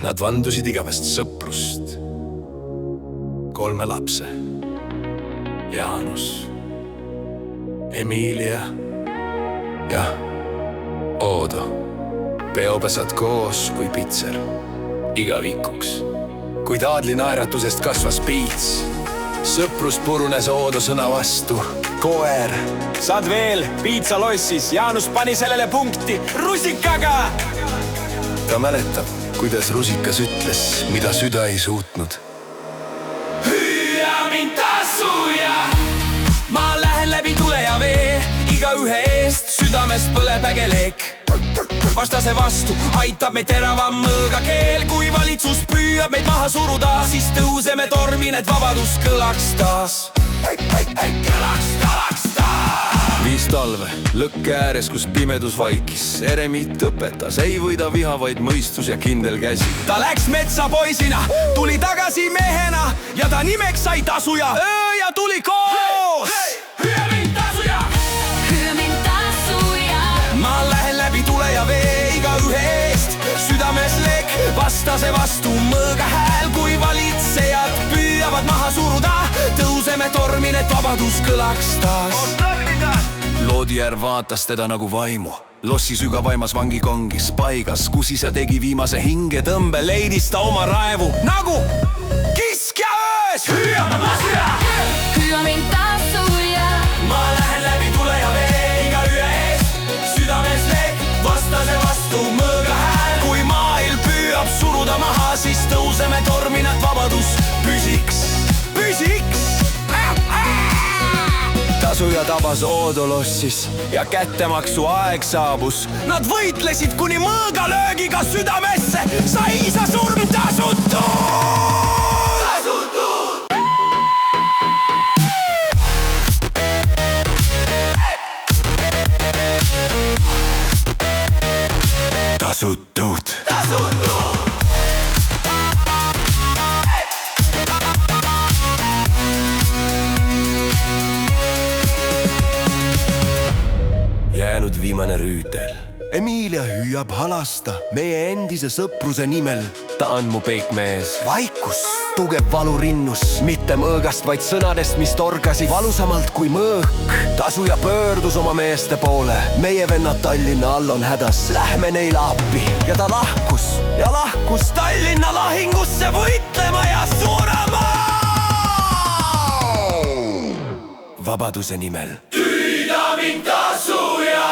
Nad vandusid igavest sõprust. 3 lapse. Jaanus, Emilia ja Oodo. Peopesad koos kui pitser, igavikuks. Kuid Aadli naeratusest kasvas piits. Sõprus purunes Oodo sõna vastu. Koer. Saad veel, piitsa lossis, Jaanus pani sellele punkti rusikaga. Ta mäletab, kuidas rusikas ütles, mida süda ei suutnud. Hüüa mind tasuja, ma lähen läbi tule ja vee, igaühe eest südamest põleb äge leek. Vastase vastu aitab meid teravam mõõgakeel, kui valitsus püüab meid maha suruda, siis tõuseme tormi, et vabadus kõlaks taas. Kõlaks taas. 5 talve, lõkke ääres, kus pimedus vaikis. Eremit õpetas, ei võida viha, vaid mõistus ja kindel käsi. Ta läks metsapoisina, tuli tagasi mehena ja ta nimeks sai Tasuja. Öö ja tuli koos. Hüüa mind tasuja, hüüa mind tasuja. Ma lähen läbi tule ja vee, igaühe eest südames leek. Vastase vastu mõõga hääl, kui valitsejad püüavad maha suruda, tõuseme tormi, et vabadus kõlaks taas. Loodijärv vaatas teda nagu vaimu. Lossi sügavaimas vangikongis paigas, kus isa tegi viimase hingetõmbe, leidis ta oma raevu nagu kiskja öös. Hüüa mind tasuja, hüüa mind tasuja. ma lähen läbi tule ja vee, igaühe eest südames leek. Vastase vastu mõõga hääl, kui maailm püüab suruda maha, siis tõuseme tormi, et vabadus püsiks. Tasuja tabas Oodo lossis ja kättemaksu aeg saabus. Nad võitlesid kuni mõõgalöögiga südamesse, sai isa surm tasutud. Jäänud viimane rüütel. Emilia hüüab halasta meie endise sõpruse nimel. Ta on mu peikmees. Vaikus, tugev valu rinnus, mitte mõõgast, vaid sõnadest, mis torgasid valusamalt kui mõõk. Tasuja pöördus oma meeste poole. Meie vennad Tallinna all on hädas, lähme neile appi. Ja ta lahkus Tallinna lahingusse võitlema ja surema. vabaduse nimel. Hüüa mind tasuja,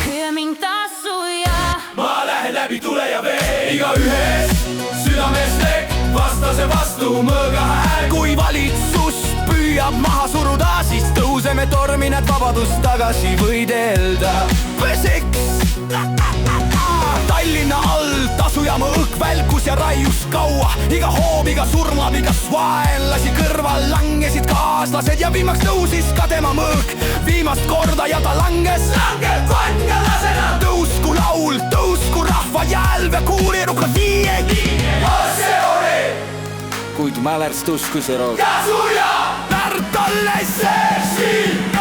hüüa mind tasuja. ma lähen läbi tule ja vee, igaühe eest südames leek. Vastase vastu mõõga hääl, kui valitsus püüab maha suruda, siis tõuseme tormi, et vabadust tagasi võidelda. Püsiks Tallinna all Tasuja mõõk välkus ja raius kaua. Iga hoobiga surmabigas vaenlasi kõrval langesid kaaslased ja viimaks tõusis ka tema mõõk. Viimast korda ja ta langes vangalasena. Tõusku laul, tõusku rahva jälve, kuuliruka viieg. Kuid mälestus, kui see roog Tasuja, Pärtalle see siin